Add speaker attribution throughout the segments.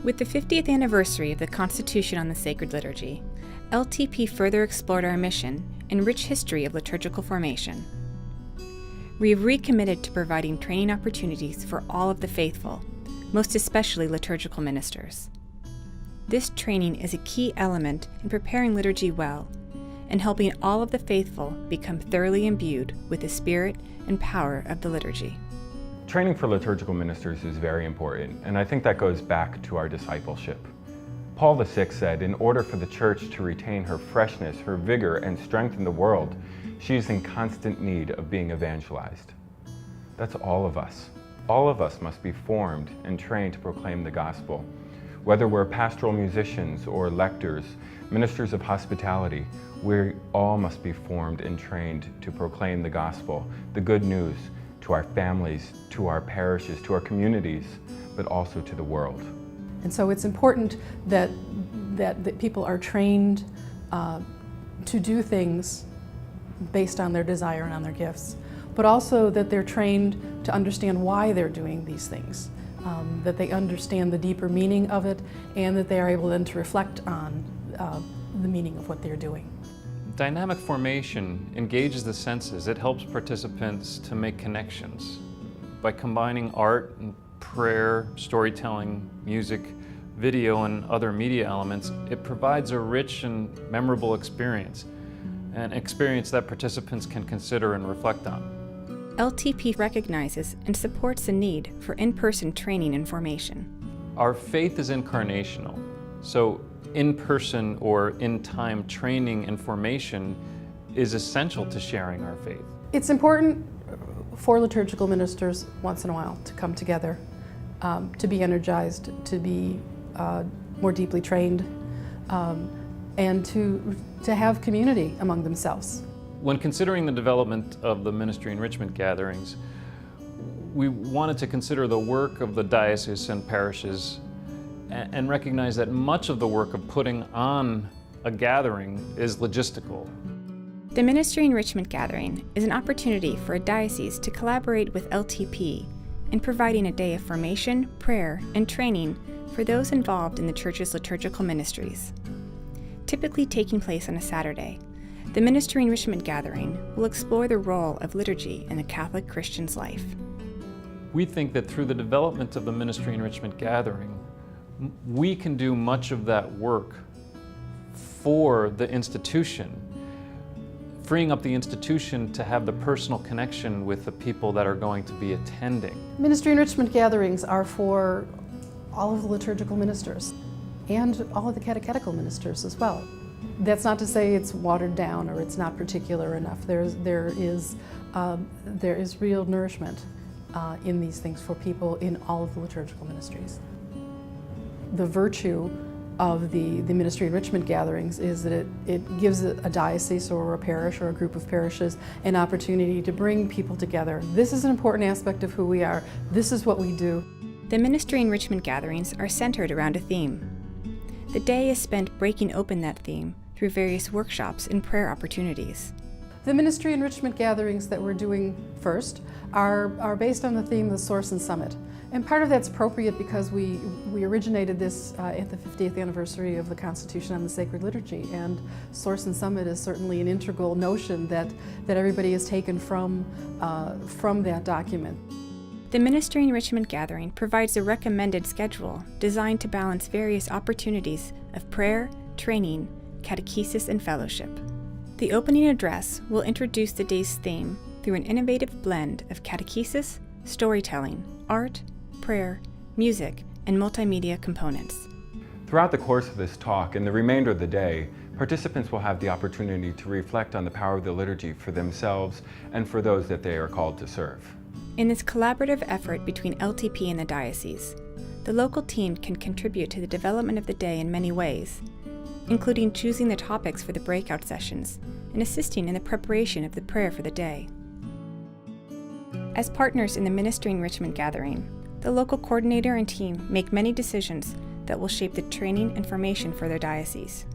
Speaker 1: With the 50th anniversary of the Constitution on the Sacred Liturgy, LTP further explored our mission and rich history of liturgical formation. We have recommitted to providing training opportunities for all of the faithful, most especially liturgical ministers. This training is a key element in preparing liturgy well and helping all of the faithful become thoroughly imbued with the spirit and power of the liturgy.
Speaker 2: Training for liturgical ministers is very important, and I think that goes back to our discipleship. Paul VI said, in order for the church to retain her freshness, her vigor, and strength in the world, she is in constant need of being evangelized. That's all of us. All of us must be formed and trained to proclaim the gospel. Whether we're pastoral musicians or lectors, ministers of hospitality, we all must be formed and trained to proclaim the gospel, the good news, to our families, to our parishes, to our communities, but also to the world.
Speaker 3: And so it's important that people are trained to do things based on their desire and on their gifts, but also that they're trained to understand why they're doing these things, that they understand the deeper meaning of it, and that they are able then to reflect on the meaning of what they're doing.
Speaker 4: Dynamic formation engages the senses. It helps participants to make connections. By combining art and prayer, storytelling, music, video, and other media elements, it provides a rich and memorable experience, an experience that participants can consider and reflect on.
Speaker 1: LTP recognizes and supports the need for in-person training and formation.
Speaker 4: Our faith is incarnational, so in-person or in-time training and formation is essential to sharing our faith.
Speaker 3: It's important for liturgical ministers once in a while to come together, to be energized, to be more deeply trained, and to have community among themselves.
Speaker 4: When considering the development of the Ministry Enrichment Gatherings, we wanted to consider the work of the dioceses and parishes and recognize that much of the work of putting on a gathering is logistical.
Speaker 1: The Ministry Enrichment Gathering is an opportunity for a diocese to collaborate with LTP in providing a day of formation, prayer, and training for those involved in the Church's liturgical ministries. Typically taking place on a Saturday, the Ministry Enrichment Gathering will explore the role of liturgy in the Catholic Christian's life.
Speaker 4: We think that through the development of the Ministry Enrichment Gathering, we can do much of that work for the institution, freeing up the institution to have the personal connection with the people that are going to be attending.
Speaker 3: Ministry Enrichment Gatherings are for all of the liturgical ministers and all of the catechetical ministers as well. That's not to say it's watered down or it's not particular enough. There is real nourishment in these things for people in all of the liturgical ministries. The virtue of the Ministry Enrichment Gatherings is that it gives a diocese or a parish or a group of parishes an opportunity to bring people together. This is an important aspect of who we are. This is what we do.
Speaker 1: The Ministry Enrichment Gatherings are centered around a theme. The day is spent breaking open that theme through various workshops and prayer opportunities.
Speaker 3: The Ministry Enrichment Gatherings that we're doing first are based on the theme, the Source and Summit. And part of that's appropriate because we originated this at the 50th anniversary of the Constitution on the Sacred Liturgy, and Source and Summit is certainly an integral notion that everybody has taken from that document.
Speaker 1: The Ministry Enrichment Gathering provides a recommended schedule designed to balance various opportunities of prayer, training, catechesis, and fellowship. The opening address will introduce the day's theme through an innovative blend of catechesis, storytelling, art, prayer, music, and multimedia components.
Speaker 2: Throughout the course of this talk and the remainder of the day, participants will have the opportunity to reflect on the power of the liturgy for themselves and for those that they are called to serve.
Speaker 1: In this collaborative effort between LTP and the diocese, the local team can contribute to the development of the day in many ways, including choosing the topics for the breakout sessions and assisting in the preparation of the prayer for the day. As partners in the Ministry Enrichment Gathering, the local coordinator and team make many decisions that will shape the training and formation for their diocese.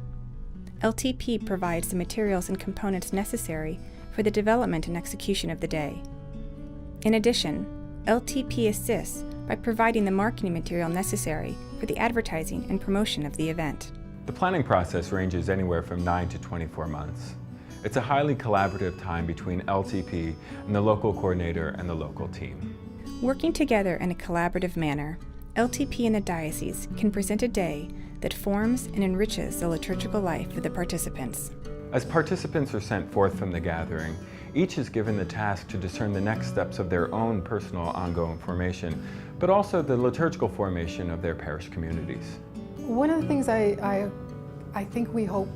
Speaker 1: LTP provides the materials and components necessary for the development and execution of the day. In addition, LTP assists by providing the marketing material necessary for the advertising and promotion of the event.
Speaker 2: The planning process ranges anywhere from 9 to 24 months. It's a highly collaborative time between LTP and the local coordinator and the local team.
Speaker 1: Working together in a collaborative manner, LTP and the diocese can present a day that forms and enriches the liturgical life of the participants.
Speaker 2: As participants are sent forth from the gathering, each is given the task to discern the next steps of their own personal ongoing formation, but also the liturgical formation of their parish communities.
Speaker 3: One of the things I think we hope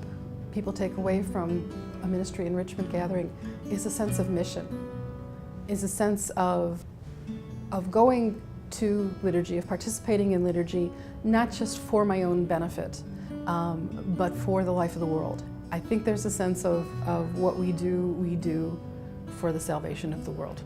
Speaker 3: people take away from a Ministry Enrichment Gathering is a sense of mission, is a sense of going to liturgy, of participating in liturgy, not just for my own benefit, but for the life of the world. I think there's a sense of what we do for the salvation of the world.